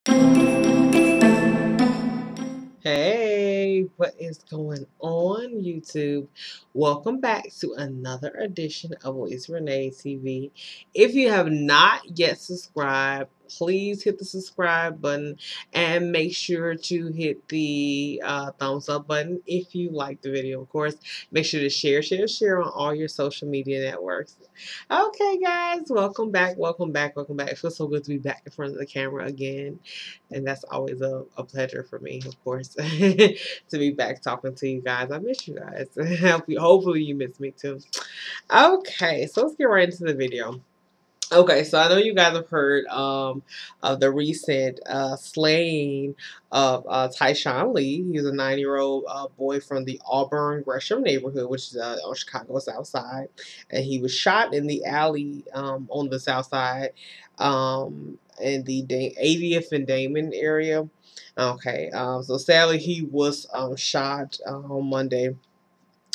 Hey, what is going on, YouTube? Welcome back to another edition of Voice Renee TV. If you have not yet subscribed, please hit the subscribe button and make sure to hit the thumbs up button if you like the video. Of course, make sure to share on all your social media networks. Okay, guys, welcome back, welcome back. It feels so good to be back in front of the camera again. And that's always a pleasure for me, of course, to be back talking to you guys. I miss you guys. Hopefully you miss me too. Okay, so let's get right into the video. Okay, so I know you guys have heard of the recent slaying of Tyshawn Lee. He's a 9-year-old boy from the Auburn Gresham neighborhood, which is on Chicago's South Side. And he was shot in the alley on the South Side in the 80th and Damon area. Okay, so sadly he was shot on Monday.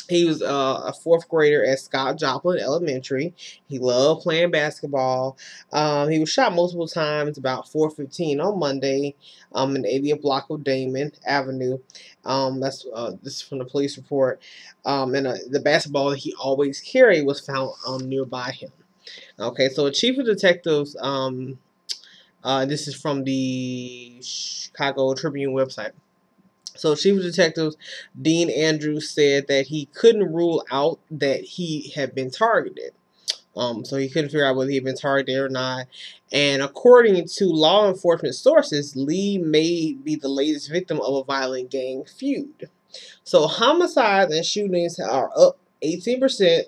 He was a fourth grader at Scott Joplin Elementary. He loved playing basketball. He was shot multiple times about 4:15 on Monday in the 80th block of Damon Avenue. This is from the police report. And the basketball that he always carried was found nearby him. Okay, so a chief of detectives, this is from the Chicago Tribune website. So Chief of Detectives Dean Andrews said that he couldn't rule out that he had been targeted. So he couldn't figure out whether he had been targeted or not. And according to law enforcement sources, Lee may be the latest victim of a violent gang feud. So homicides and shootings are up 18%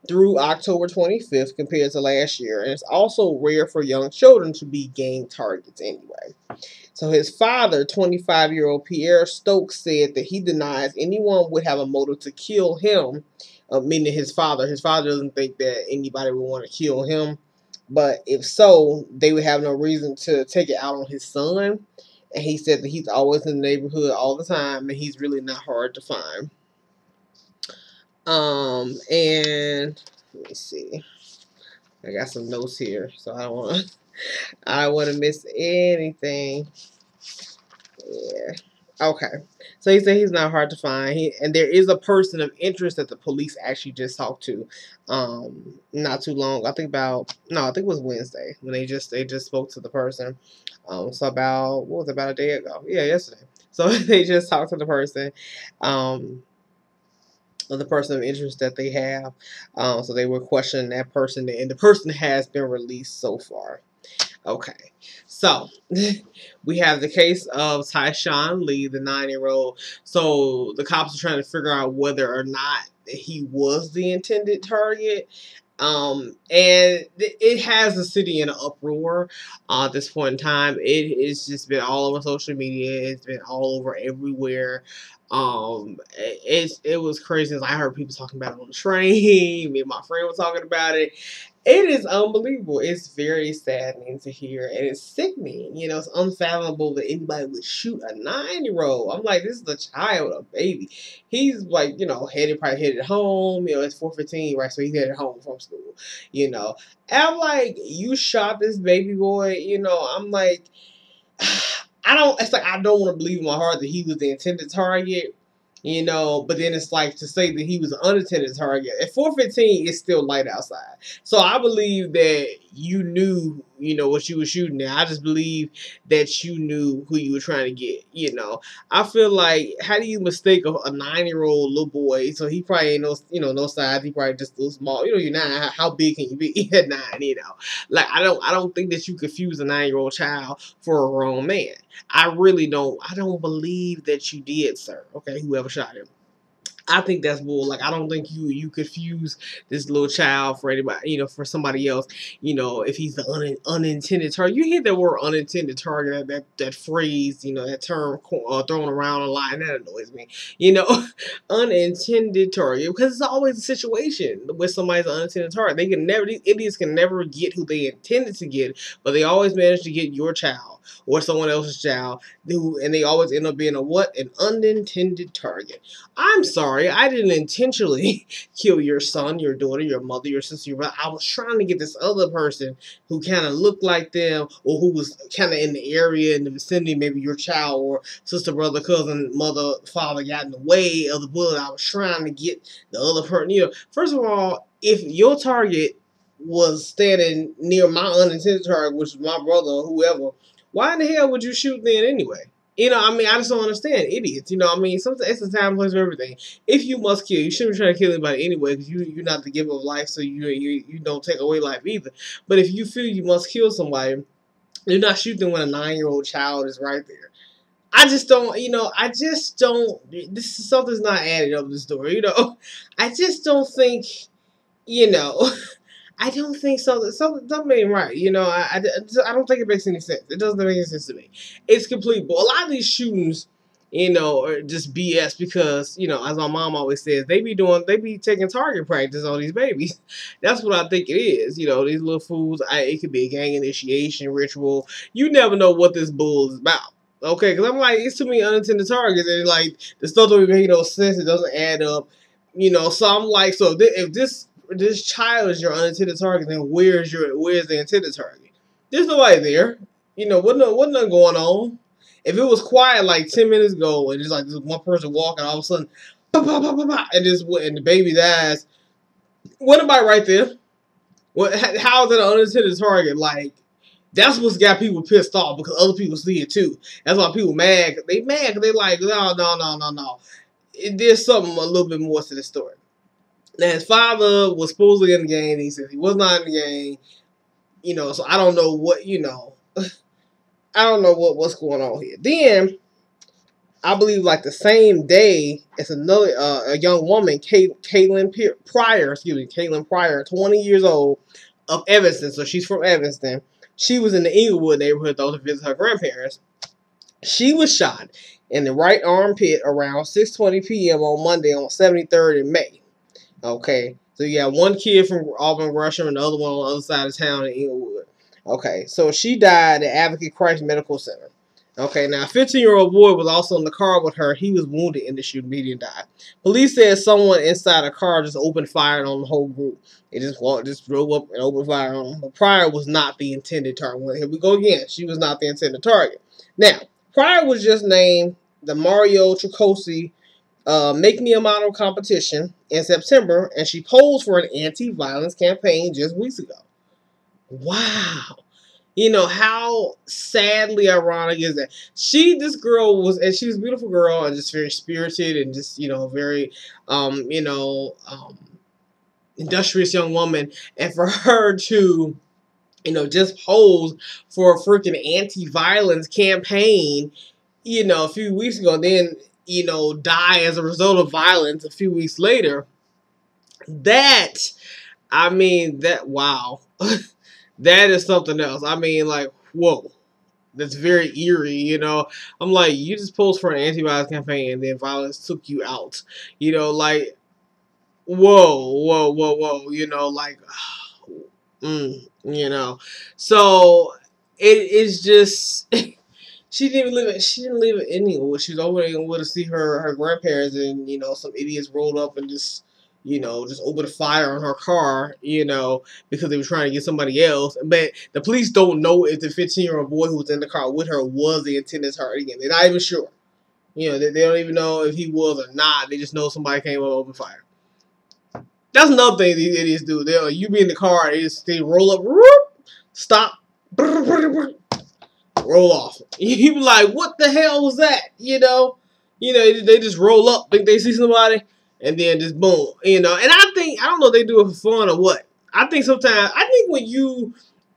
through October 25th compared to last year. And it's also rare for young children to be gang targets anyway. So his father, 25-year-old Pierre Stokes, said that he denies anyone would have a motive to kill him, meaning his father. His father doesn't think that anybody would want to kill him. But if so, they would have no reason to take it out on his son. And he said that he's always in the neighborhood all the time, and he's really not hard to find. And let me see. I got some notes here, so I don't want to miss anything. Yeah. Okay. So he said he's not hard to find. And there is a person of interest that the police actually just talked to, not too long. I think it was Wednesday when they just spoke to the person. So about what was it, about a day ago? Yeah, yesterday. So they just talked to the person, the person of interest that they have. So they were questioning that person, and the person has been released so far. Okay, so we have the case of Tyshawn Lee, the 9-year-old. So the cops are trying to figure out whether or not he was the intended target. And it has the city in an uproar at this point in time. It's just been all over social media. It's been all over everywhere. It was crazy. I heard people talking about it on the train. Me and my friend were talking about it. It is unbelievable. It's very saddening to hear, and it's sickening. You know, it's unfathomable that anybody would shoot a 9-year-old. I'm like, this is a child, a baby. He's like, probably headed home. It's 4:15, right? So he's headed home from school. And I'm like, you shot this baby boy. I'm like, It's like I don't want to believe in my heart that he was the intended target. But then it's like to say that he was an unintended target. At 4:15, it's still light outside. So I believe that you knew, what you were shooting at. I just believe that you knew who you were trying to get, I feel like, how do you mistake a 9-year-old little boy? So he probably ain't no size. He probably just a little small. You're 9. How big can you be at 9, Like, I don't think that you confuse a 9-year-old child for a grown man. I really don't. I don't believe that you did, sir. Okay, whoever shot him. I think that's bull. Like, I don't think you confuse this little child for anybody, for somebody else, if he's the unintended target. You hear that word unintended target, that phrase, that term thrown around a lot, and that annoys me. Unintended target, because it's always a situation with somebody's unintended target. These idiots can never get who they intended to get, but they always manage to get your child or someone else's child, and they always end up being an unintended target. I'm sorry. sorry. I didn't intentionally kill your son, your daughter, your mother, your sister, your brother. I was trying to get this other person who kind of looked like them or who was kind of in the area, in the vicinity, maybe your child or sister, brother, cousin, mother, father got in the way of the bullet. I was trying to get the other person. You know, first of all, if your target was standing near my unintended target, which was my brother or whoever, why in the hell would you shoot then anyway? You know, I mean, I just don't understand. Idiots. You know, I mean, sometimes it's a time, place, for everything. If you must kill, you shouldn't be trying to kill anybody anyway, because you're not the giver of life, so you don't take away life either. But if you feel you must kill somebody, you're not shooting when a 9-year-old child is right there. I just don't, you know, I just don't, this is something's not added up to the story, you know. I just don't think, you know, I don't think so. Something ain't right. You know, I don't think it makes any sense. It doesn't make any sense to me. It's complete. But a lot of these shootings, you know, are just BS because, you know, as my mom always says, they be taking target practice on these babies. That's what I think it is. You know, these little fools, it could be a gang initiation ritual. You never know what this bull is about. Okay, because I'm like, it's too many unintended targets, and like, the stuff don't make no sense. It doesn't add up. You know, so I'm like, so if this child is your unintended target, then where's the intended target? There's nobody there. You know, wasn't nothing going on. If it was quiet like 10 minutes ago and just like this one person walking, all of a sudden, bah, bah, bah, bah, bah, and the baby dies, what nobody right there? What? How is it an unintended target? Like, that's what's got people pissed off because other people see it too. That's why people mad. They mad because they like, no. There's something a little bit more to the story. Now, his father was supposedly in the game. He said he was not in the game. You know, so I don't know what, you know. I don't know what's going on here. Then, I believe like the same day, it's another, a young woman, Caitlin Pryor, 20 years old, of Evanston. So she's from Evanston. She was in the Inglewood neighborhood, though, to visit her grandparents. She was shot in the right armpit around 6:20 p.m. on Monday on 73rd in May. Okay, so you got one kid from Auburn Gresham and the other one on the other side of town in Inglewood. Okay, so she died at Advocate Christ Medical Center. Okay, now a 15-year-old boy was also in the car with her. He was wounded in the shooting. He didn't die. Police said someone inside the car just opened fire on the whole group. They just drove up and opened fire on them. But Pryor was not the intended target. Well, here we go again. She was not the intended target. Now, Pryor was just named the Mario Tricosi Make Me a Model competition in September, and she posed for an anti-violence campaign just weeks ago. Wow. You know, how sadly ironic is that? This girl was, and she was a beautiful girl and just very spirited and just, you know, very, industrious young woman. And for her to, you know, just pose for a freaking anti-violence campaign, you know, a few weeks ago, and then, you know, die as a result of violence a few weeks later, wow. That is something else. I mean, like, whoa. That's very eerie, you know. I'm like, you just posed for an anti-violence campaign and then violence took you out. You know, like, whoa. You know, like, you know. So, it is just... She didn't live in Inglewood. She was over in Inglewood to see her grandparents, and, you know, some idiots rolled up and just... you know, just opened a fire on her car, you know, because they were trying to get somebody else. But the police don't know if the 15-year-old boy who was in the car with her was the intended target again. They're not even sure. You know, they don't even know if he was or not. They just know somebody came up and opened fire. That's another thing these idiots do. You be in the car, they roll up, stop, roll off. You be like, what the hell was that? You know, they just roll up, think they see somebody. And then just boom, you know. And I don't know if they do it for fun or what. I think when you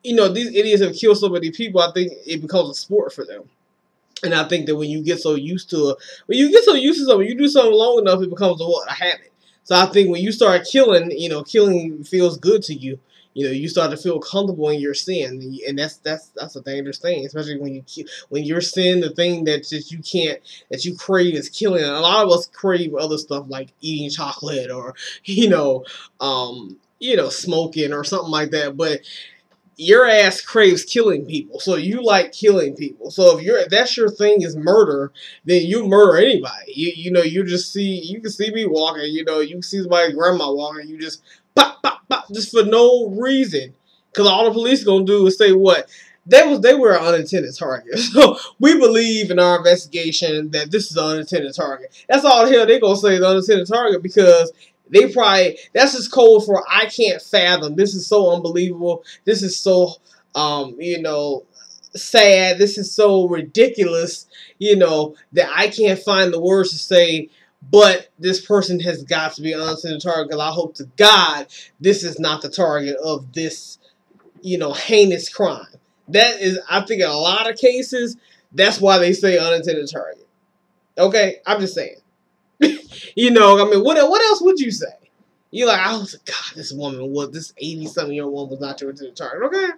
know, these idiots have killed so many people, I think it becomes a sport for them. And I think that when you get so used to something, you do something long enough, it becomes a habit. So I think when you start killing, you know, killing feels good to you. You know, you start to feel comfortable in your sin, and that's a dangerous thing, especially when your sin, the thing that you crave is killing. And a lot of us crave other stuff like eating chocolate or, you know, smoking or something like that. But your ass craves killing people, so you like killing people. So if that's your thing is murder, then you murder anybody. You know you can see me walking. You know you can see somebody's grandma walking. You just pop pop pop just for no reason, because all the police gonna do is say what they were an unintended target. So we believe in our investigation that this is an unintended target. That's all the hell they gonna say is unintended target, because they probably, that's just code for I can't fathom. This is so unbelievable. This is so you know, sad. This is so ridiculous, you know, that I can't find the words to say, but this person has got to be an unintended target, because I hope to God this is not the target of this, you know, heinous crime. That is, I think in a lot of cases, that's why they say unintended target. Okay? I'm just saying. You know, I mean, what else would you say? You're like, I was like, God, this 80-something-year-old woman was not your intended target. Okay?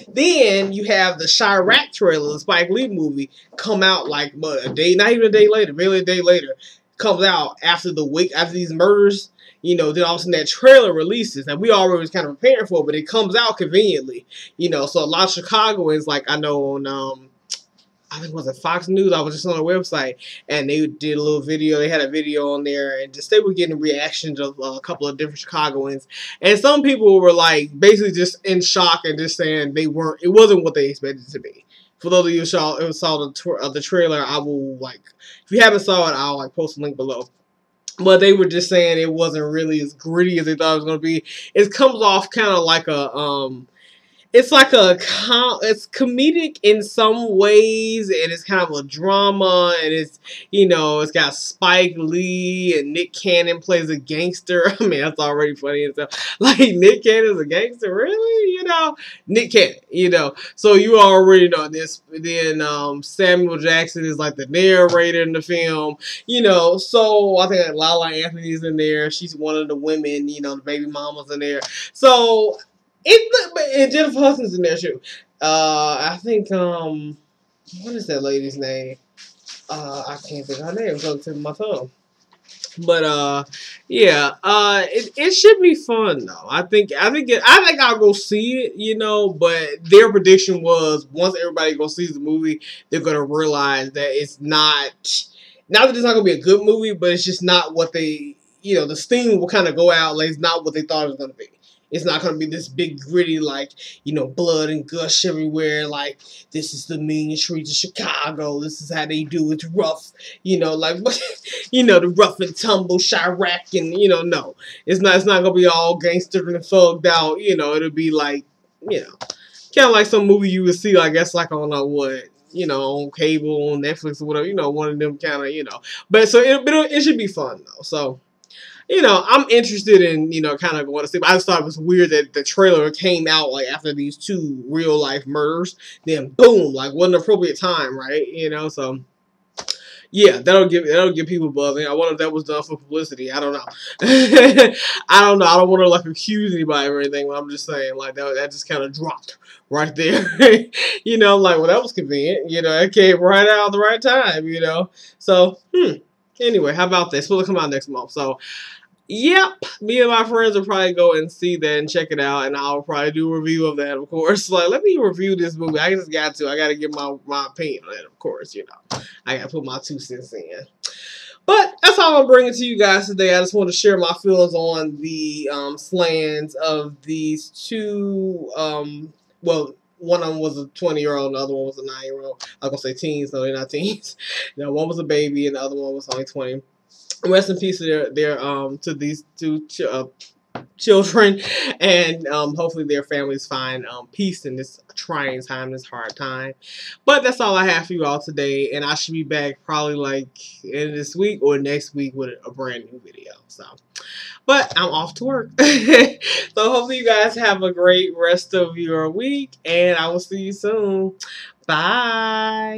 Then you have the Chiraq trailer, the Spike Lee movie, come out like a day, not even a day later, barely a day later, comes out after these murders. You know, then all of a sudden that trailer releases, and we already was kind of preparing for it, but it comes out conveniently. You know, so a lot of Chicagoans, like I know on I think it was Fox News. I was just on their website, and they did a little video. They had a video on there, and just they were getting reactions of a couple of different Chicagoans, and some people were like basically just in shock and just saying it wasn't what they expected it to be. For those of you who saw the trailer, I will if you haven't saw it, I'll post a link below. But they were just saying it wasn't really as gritty as they thought it was going to be. It comes off kind of like it's it's comedic in some ways, and it's kind of a drama, and it's, you know, it's got Spike Lee, and Nick Cannon plays a gangster. I mean, that's already funny and stuff. Like, Nick Cannon's a gangster, really? You know? Nick Cannon, you know. So you already know this. Then Samuel Jackson is like the narrator in the film, you know. So I think Lala Anthony's in there. She's one of the women, you know, the baby mama's in there. So and Jennifer Hudson's in there too. I think what is that lady's name? I can't think of her name. It's on the tip of my tongue. But yeah, it should be fun though. I think I'll go see it, you know. But their prediction was once everybody goes see the movie, they're gonna realize that it's not that it's not gonna be a good movie, but it's just not what they, you know, the steam will kind of go out. Like, it's not what they thought it was gonna be. It's not going to be this big gritty, like, you know, blood and gush everywhere. Like, this is the mean streets of Chicago. This is how they do it. It's rough. You know, like, you know, the rough and tumble Chiraq, and, you know, no. It's not going to be all gangster and thugged out. You know, it'll be like, you know, kind of like some movie you would see, I guess, like on you know, on cable, on Netflix or whatever. You know, one of them kind of, you know. But so it should be fun, though. So, you know, I'm interested in, you know, kind of going to see. But I just thought it was weird that the trailer came out like after these 2 real life murders. Then boom, like what an appropriate time, right? You know, so yeah, that'll give people buzzing. I wonder if that was done for publicity. I don't know. I don't know. I don't want to like accuse anybody or anything. But I'm just saying like that just kind of dropped right there. You know, like, well, that was convenient. You know, it came right out at the right time. You know, so anyway, how about this? Will come out next month? So. Yep, me and my friends will probably go and see that and check it out, and I'll probably do a review of that, of course. Like, let me review this movie. I just got to. I got to give my opinion on it, of course, you know. I got to put my 2 cents in. But that's all I'm bringing to you guys today. I just want to share my feelings on the slayings of these 2, well, one of them was a 20-year-old, and the other one was a 9-year-old. I was going to say teens, no, they're not teens. You know, one was a baby, and the other one was only 20. Rest in peace to these 2 children, and hopefully their families find peace in this trying time, this hard time. But that's all I have for you all today, and I should be back probably like in this week or next week with a brand new video. So, but I'm off to work. So hopefully you guys have a great rest of your week, and I will see you soon. Bye.